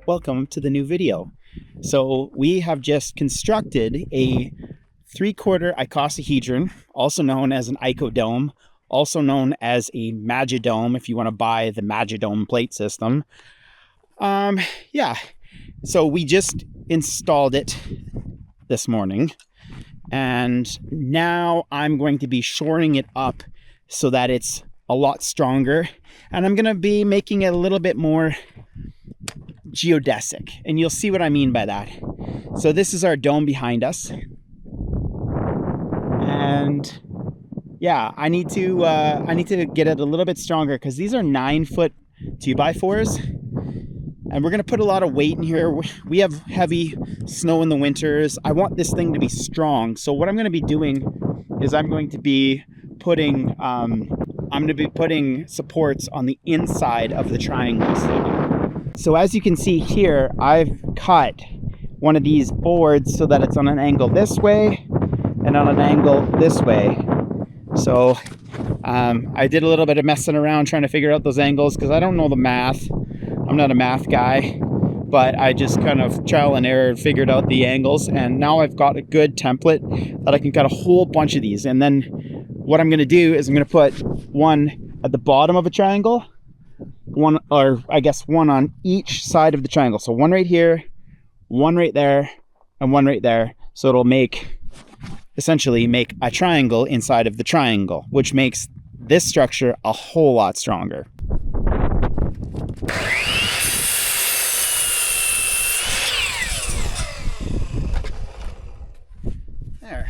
welcome to the new video. So we have just constructed a 3/4 icosahedron, also known as an icodome, also known as a magidome if you want to buy the magidome plate system. So we just installed it this morning, and now I'm going to be shoring it up so that it's a lot stronger, and I'm going to be making it a little bit more geodesic, and you'll see what I mean by that. So this is our dome behind us, and yeah, I need to get it a little bit stronger because these are 9-foot 2x4s, and we're gonna put a lot of weight in here. We have heavy snow in the winters. I want this thing to be strong, so what I'm gonna be doing is I'm going to be putting supports on the inside of the triangles. So as you can see here, I've cut one of these boards so that it's on an angle this way and on an angle this way. So I did a little bit of messing around trying to figure out those angles because I don't know the math. I'm not a math guy, but I just kind of trial and error figured out the angles, and now I've got a good template that I can cut a whole bunch of these. And then what I'm going to do is I'm going to put one at the bottom of a triangle, one on each side of the triangle. So one right here, one right there, and one right there. So it'll essentially make a triangle inside of the triangle, which makes this structure a whole lot stronger. There.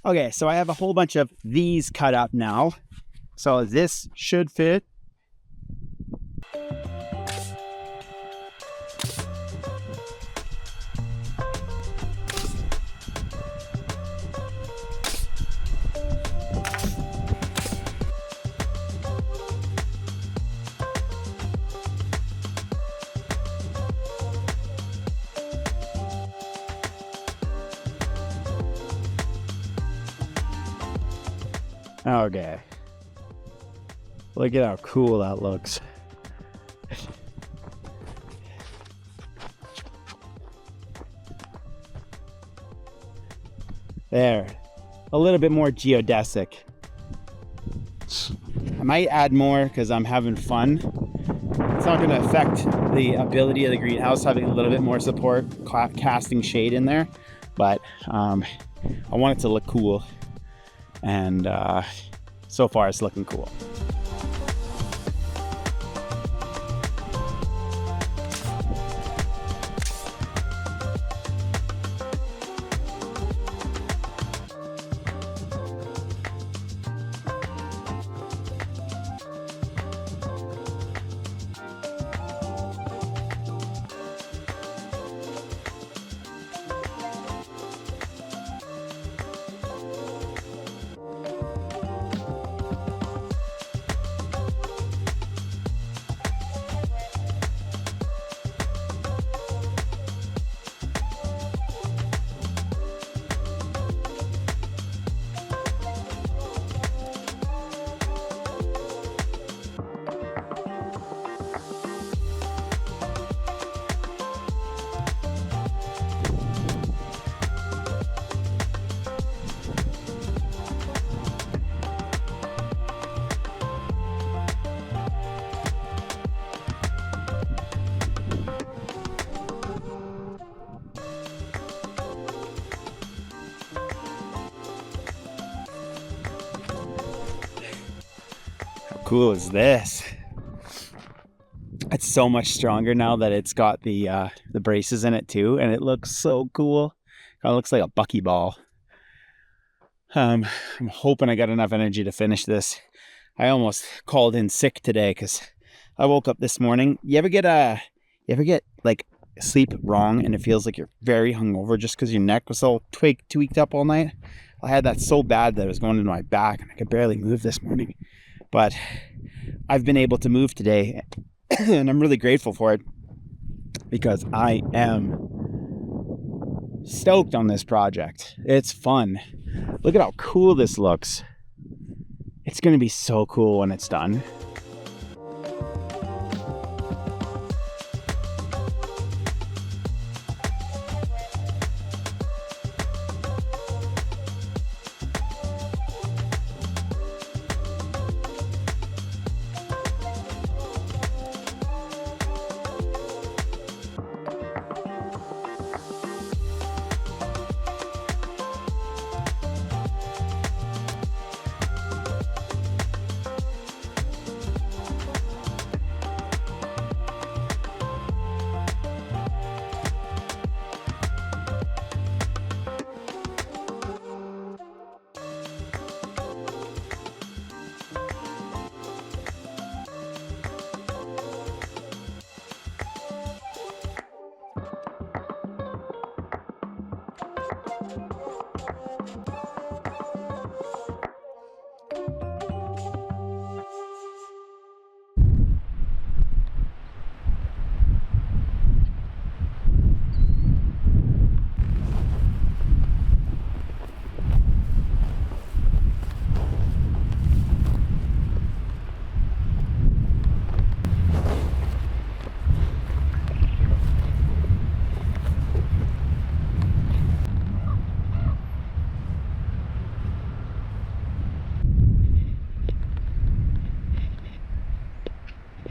Okay, so I have a whole bunch of these cut up now. So this should fit. Okay. Look at how cool that looks. There. A little bit more geodesic. I might add more because I'm having fun. It's not going to affect the ability of the greenhouse having a little bit more support casting shade in there, but I want it to look cool, and so far it's looking cool. Cool is this? It's so much stronger now that it's got the braces in it too, and it looks so cool. It looks like a buckyball. I'm hoping I got enough energy to finish this. I almost called in sick today because I woke up this morning. You ever get like sleep wrong and it feels like you're very hungover just because your neck was so tweaked up all night? I had that so bad that it was going into my back and I could barely move this morning. But I've been able to move today, and I'm really grateful for it because I am Stoked on this project. It's fun. Look at how cool this looks. It's gonna be so cool when it's done.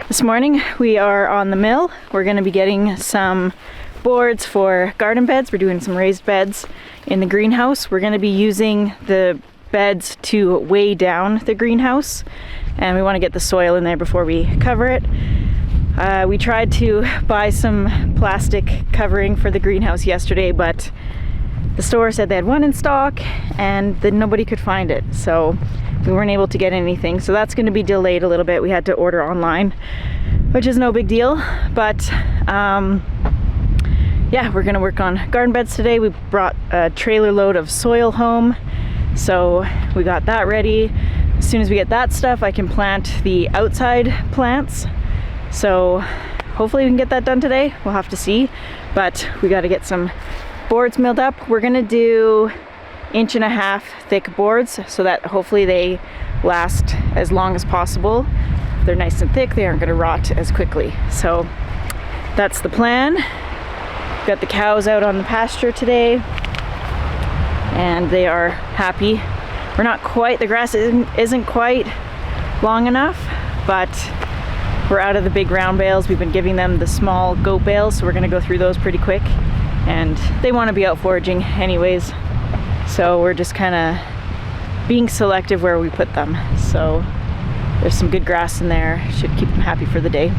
This morning we are on the mill. We're going to be getting some boards for garden beds. We're doing some raised beds in the greenhouse. We're going to be using the beds to weigh down the greenhouse, and we want to get the soil in there before we cover it. We tried to buy some plastic covering for the greenhouse yesterday, but the store said they had one in stock and then nobody could find it, so we weren't able to get anything. So that's going to be delayed a little bit. We had to order online, which is no big deal, but yeah, we're going to work on garden beds today. We brought a trailer load of soil home, so we got that ready. As soon as we get that stuff, I can plant the outside plants, so hopefully we can get that done today. We'll have to see, but we got to get some boards milled up. We're gonna do 1.5 inch thick boards so that hopefully they last as long as possible. If they're nice and thick, they aren't gonna rot as quickly. So that's the plan. Got the cows out on the pasture today and they are happy. We're not quite, the grass isn't quite long enough, but we're out of the big round bales. We've been giving them the small goat bales, so we're gonna go through those pretty quick. And they want to be out foraging anyways, so we're just kind of being selective where we put them. So there's some good grass in there, should keep them happy for the day.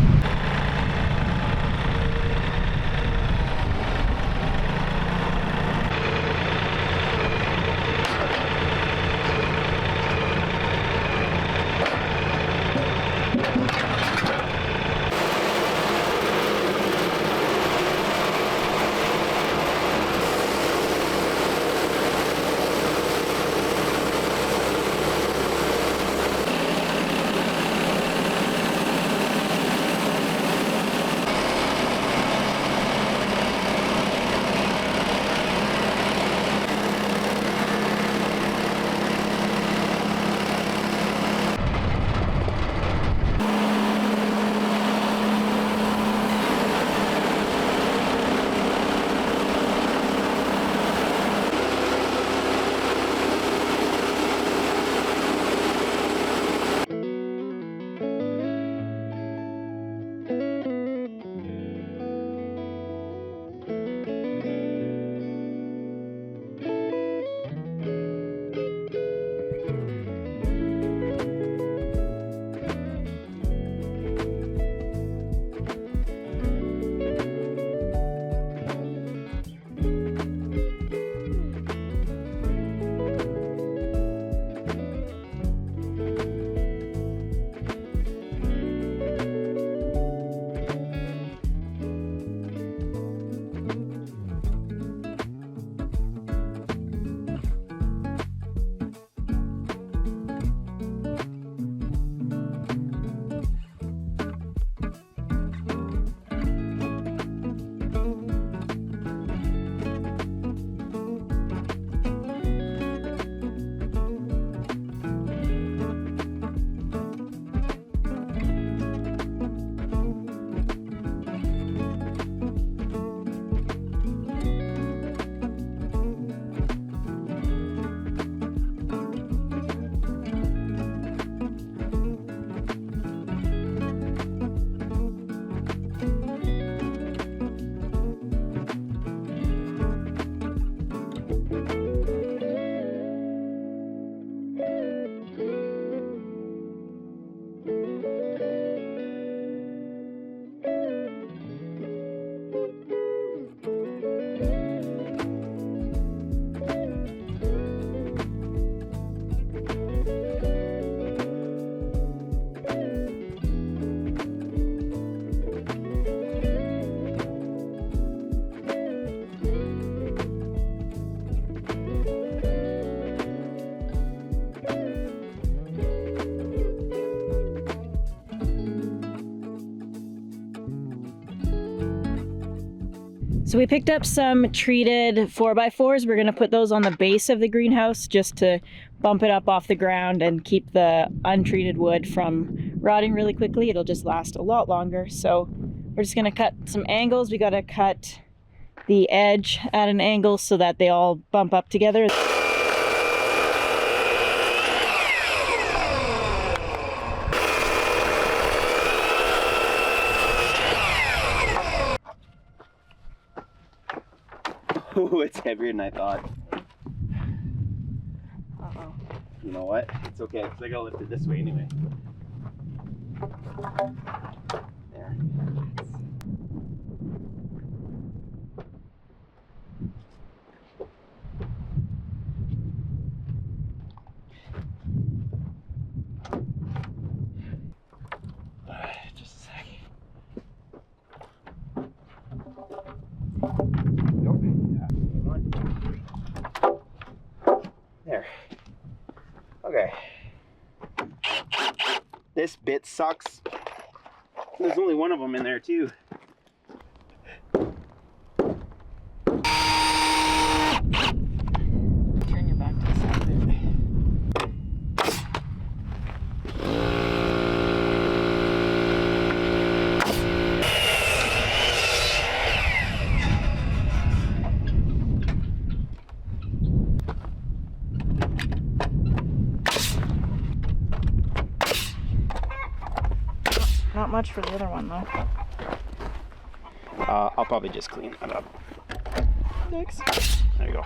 So we picked up some treated 4x4s. We're gonna put those on the base of the greenhouse just to bump it up off the ground and keep the untreated wood from rotting really quickly. It'll just last a lot longer. So we're just gonna cut some angles. We gotta cut the edge at an angle so that they all bump up together. Oh, it's heavier than I thought. Uh-oh. You know what? It's okay, because I gotta lift it this way anyway. There. Just a sec. Nope. Come on. There. Okay. This bit sucks. There's only one of them in there too. Turn your back to the side there. Not much for the other one though. I'll probably just clean that up. Thanks. There you go.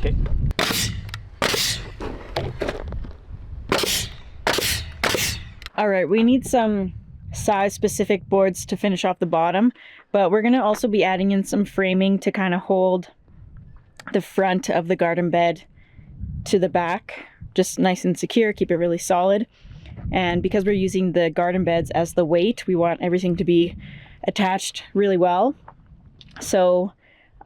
Okay. All right, we need some size specific boards to finish off the bottom, but we're gonna also be adding in some framing to kind of hold the front of the garden bed to the back, just nice and secure, keep it really solid. And because we're using the garden beds as the weight, we want everything to be attached really well. So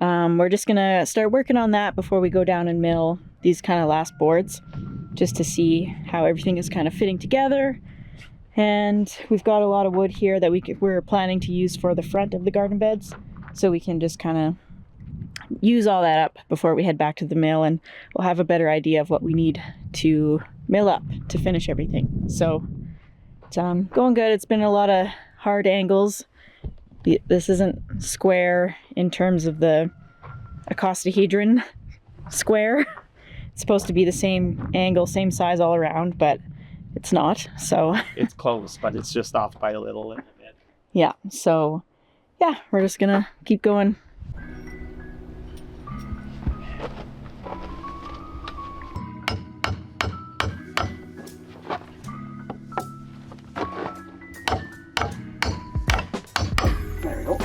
we're just gonna start working on that before we go down and mill these kind of last boards, just to see how everything is kind of fitting together. And we've got a lot of wood here that we're planning to use for the front of the garden beds, so we can just kind of use all that up before we head back to the mill, and we'll have a better idea of what we need to mill up to finish everything. So it's going good. It's been a lot of hard angles. This isn't square in terms of the icosahedron square. It's supposed to be the same angle, same size all around, but it's not. So It's close, but it's just off by a little in a bit. yeah, so yeah, we're just gonna keep going. There we go.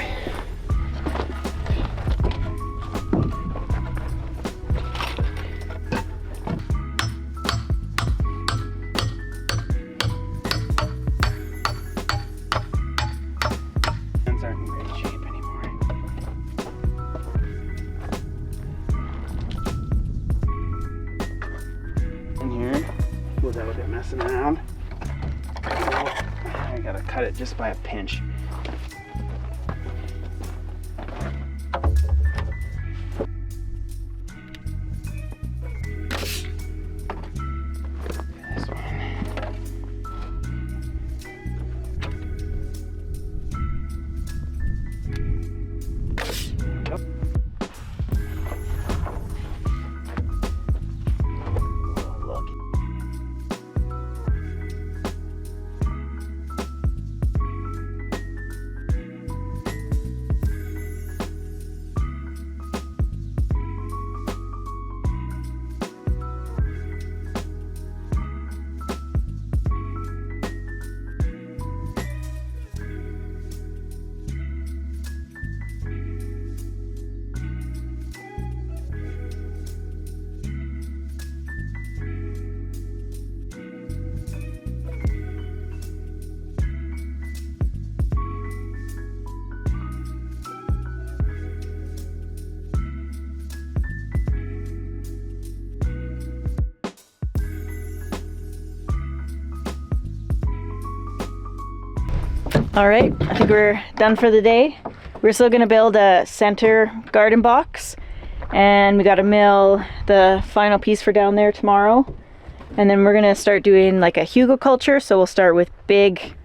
Hands aren't in great shape anymore. In here, without it messing around. I gotta cut it just by a pinch. This one. Yep. Oh, look. All right, I think we're done for the day. We're still gonna build a center garden box, and we gotta mill the final piece for down there tomorrow. And then we're gonna start doing like a hugelkultur. So we'll start with big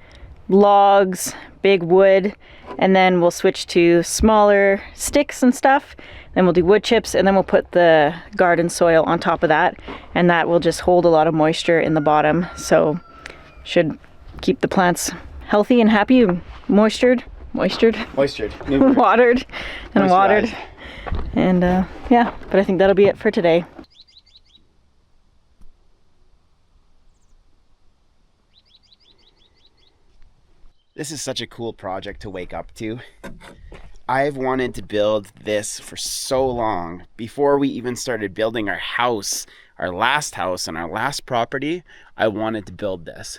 logs, big wood, and then we'll switch to smaller sticks and stuff. Then we'll do wood chips, and then we'll put the garden soil on top of that, and that will just hold a lot of moisture in the bottom. So should keep the plants healthy and happy, moistured, watered and watered. And yeah, but I think that'll be it for today. This is such a cool project to wake up to. I've wanted to build this for so long. Before we even started building our house, our last house and our last property, I wanted to build this.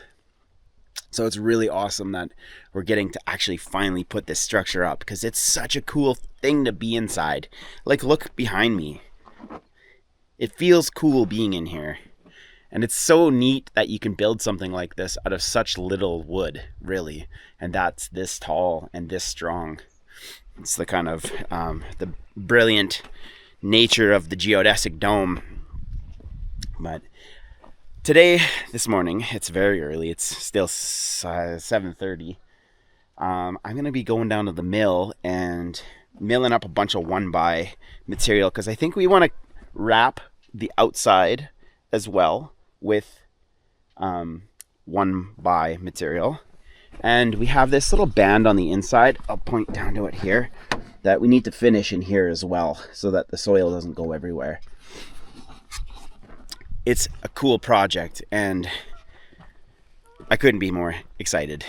So it's really awesome that we're getting to actually finally put this structure up, because it's such a cool thing to be inside. Like, look behind me. It feels cool being in here. And it's so neat that you can build something like this out of such little wood, really. And that's this tall and this strong. It's the kind of the brilliant nature of the geodesic dome. But today, this morning, it's very early. It's still 7:30. I'm going to be going down to the mill and milling up a bunch of 1x material, because I think we want to wrap the outside as well with 1x material. And we have this little band on the inside, I'll point down to it here, that we need to finish in here as well, so that the soil doesn't go everywhere. It's a cool project, and I couldn't be more excited.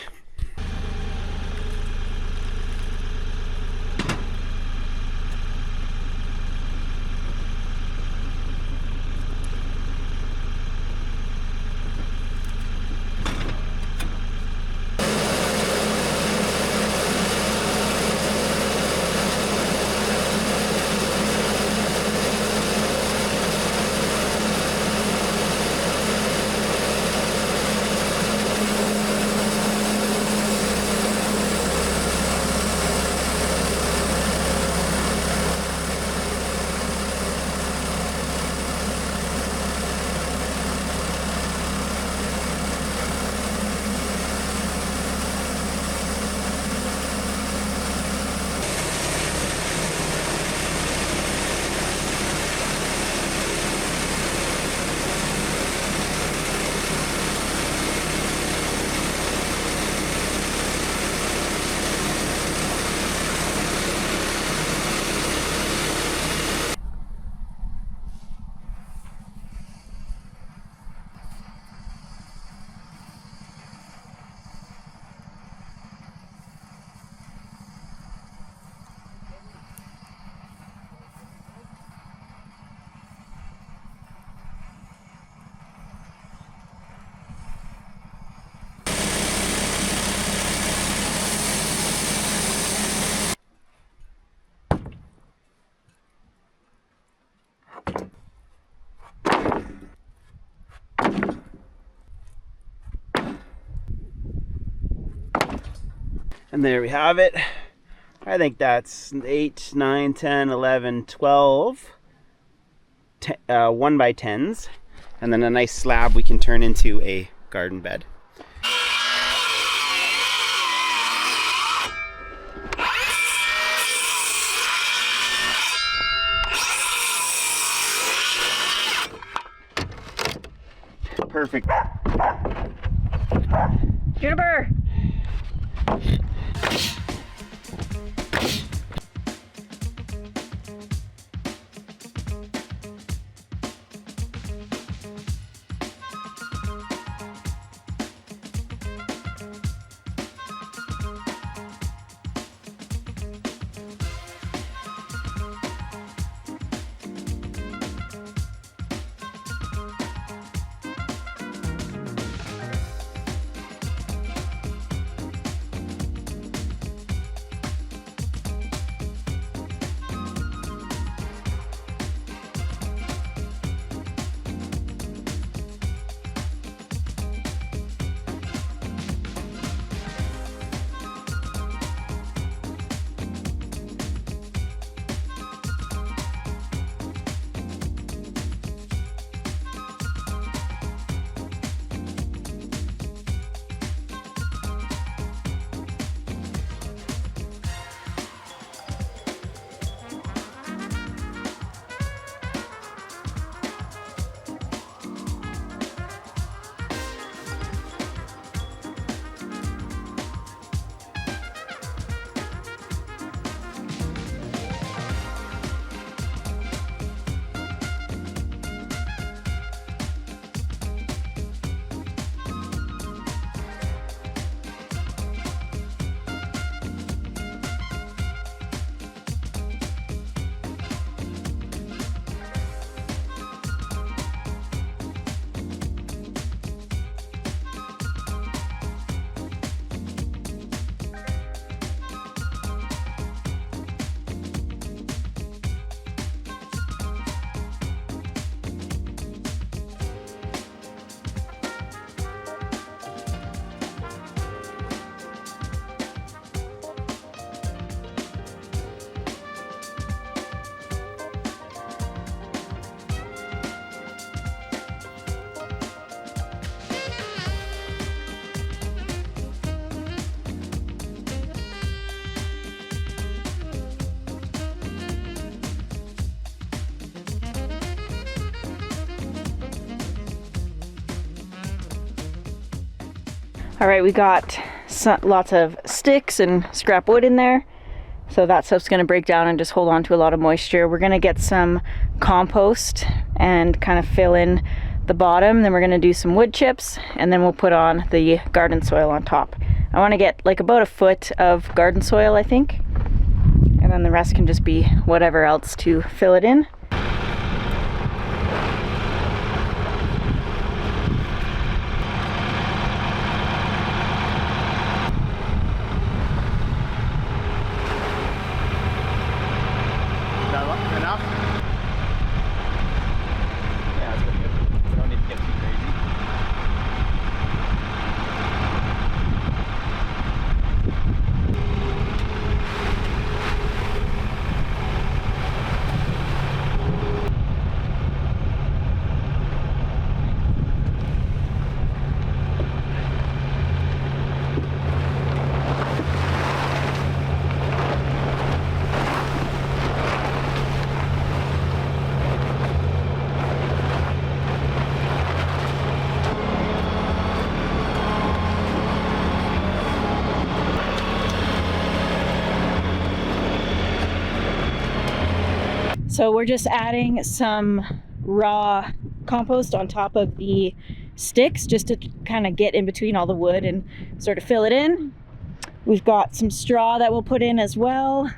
And there we have it. I think that's 8, 9, 10, 11, 12 1x10s. And then a nice slab we can turn into a garden bed. Perfect. Juniper! All right, we got lots of sticks and scrap wood in there. So that stuff's gonna break down and just hold on to a lot of moisture. We're gonna get some compost and kind of fill in the bottom. Then we're gonna do some wood chips, and then we'll put on the garden soil on top. I wanna get like about a foot of garden soil, I think. And then the rest can just be whatever else to fill it in. Enough? Yeah, that's pretty good. We don't need to get too crazy. So we're just adding some raw compost on top of the sticks just to kind of get in between all the wood and sort of fill it in. We've got some straw that we'll put in as well,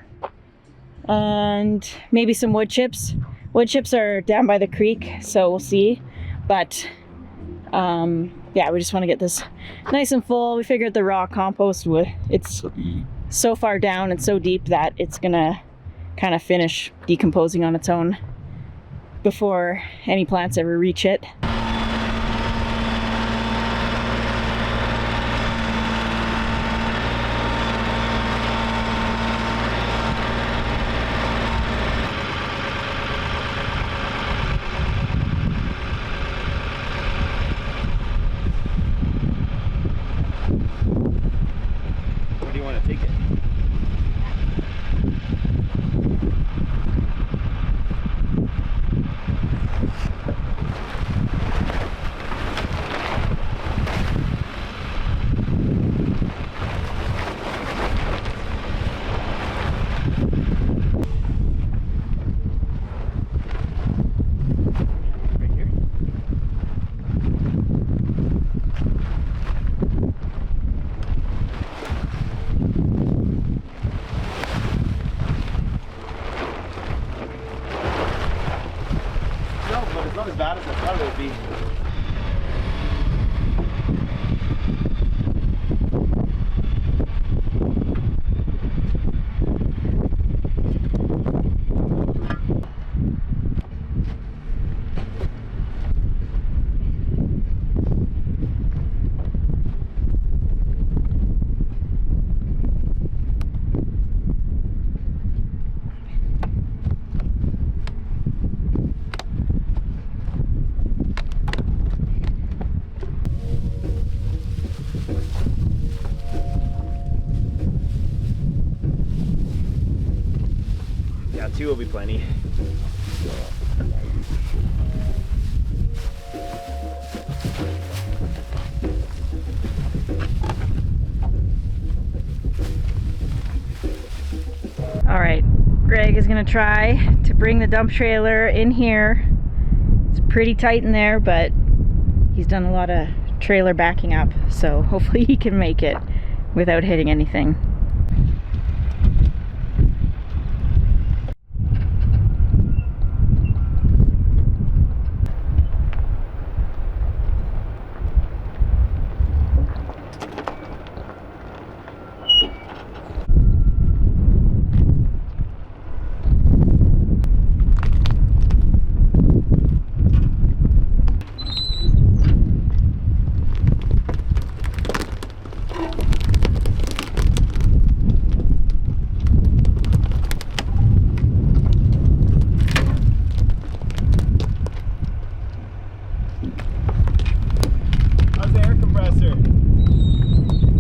and maybe some wood chips. Wood chips are down by the creek, so we'll see. But yeah, we just want to get this nice and full. We figured the raw compost it's so far down and so deep that it's gonna kind of finish decomposing on its own before any plants ever reach it. Where do you want to take it? But it's not as bad as I thought it would be. Yeah, 2 will be plenty. All right, Greg is gonna try to bring the dump trailer in here. It's pretty tight in there, but he's done a lot of trailer backing up, so hopefully he can make it without hitting anything. How's the air compressor?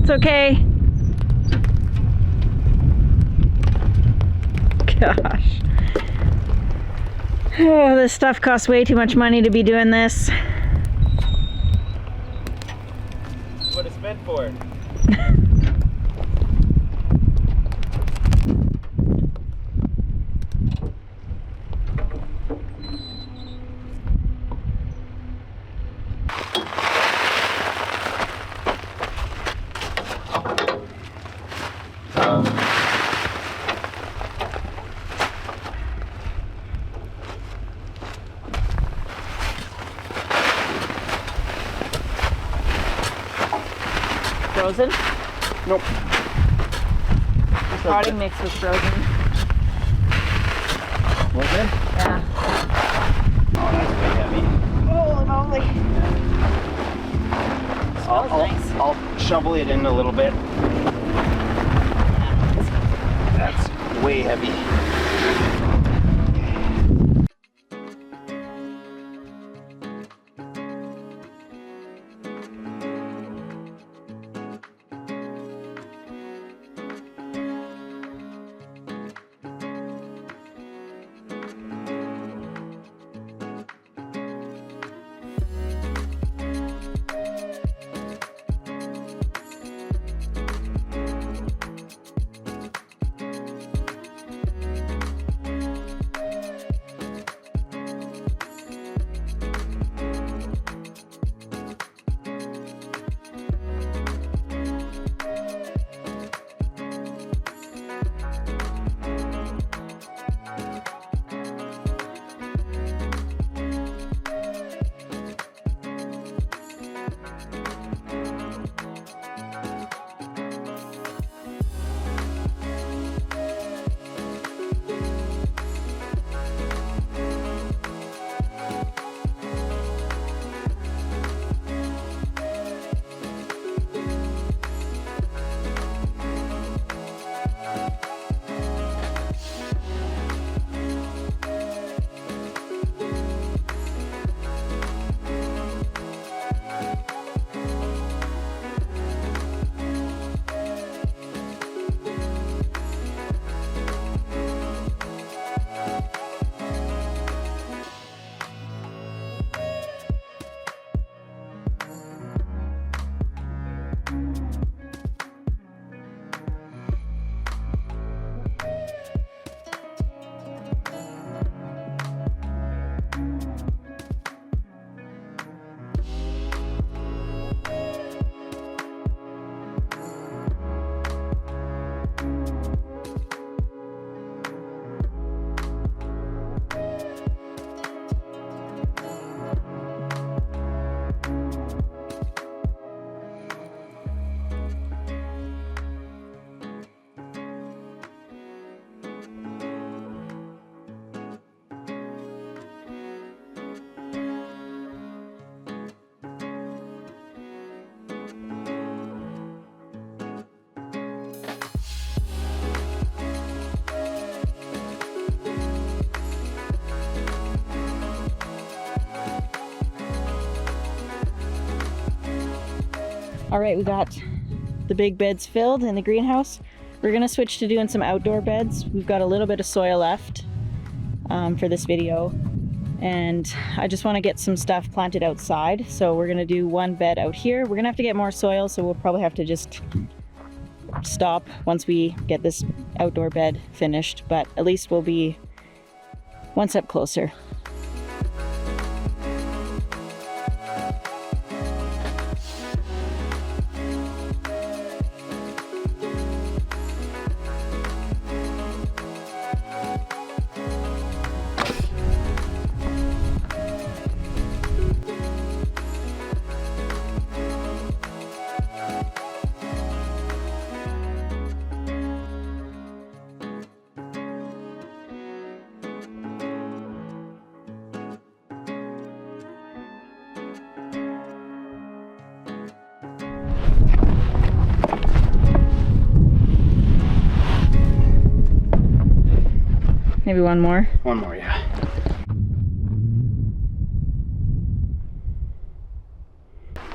It's okay. Gosh. Oh, this stuff costs way too much money to be doing this. What it's meant for. for? Frozen? Nope. Potting mix was frozen. Was it? Yeah. Oh, that's way heavy. Oh, lovely. Smells nice. I'll shovel it in a little bit. That's way heavy. All right, we got the big beds filled in the greenhouse. We're gonna switch to doing some outdoor beds. We've got a little bit of soil left for this video, and I just want to get some stuff planted outside. So we're gonna do one bed out here. We're gonna have to get more soil, so we'll probably have to just stop once we get this outdoor bed finished, but at least we'll be one step closer. Maybe one more? One more, yeah.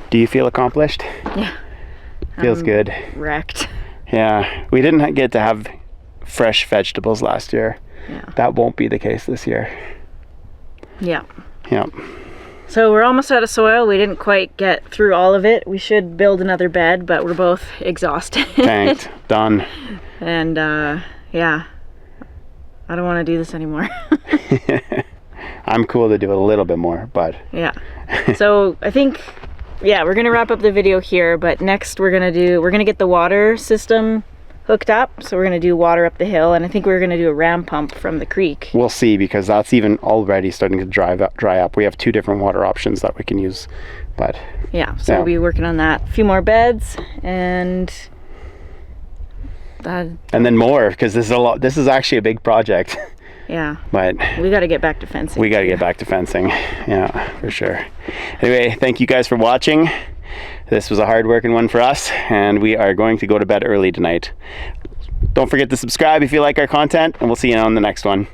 Do you feel accomplished? Yeah. Feels good. Wrecked. Yeah, we didn't get to have fresh vegetables last year. Yeah. That won't be the case this year. Yeah. Yeah. So we're almost out of soil. We didn't quite get through all of it. We should build another bed, but we're both exhausted. Tanked. Done. And yeah, I don't want to do this anymore. I'm cool to do a little bit more, but yeah. So I think, yeah, we're gonna wrap up the video here, but next we're gonna get the water system hooked up. So we're gonna do water up the hill, and I think we're gonna do a ram pump from the creek. We'll see, because that's even already starting to dry up. We have 2 different water options that we can use, but yeah, so we'll be working on that. A few more beds, and then more, because this is actually a big project. Yeah, but we got to get back to fencing. We got to get back to fencing. Yeah, for sure. Anyway, thank you guys for watching. This was a hard working one for us, and we are going to go to bed early tonight. Don't forget to subscribe if you like our content, and we'll see you on the next one.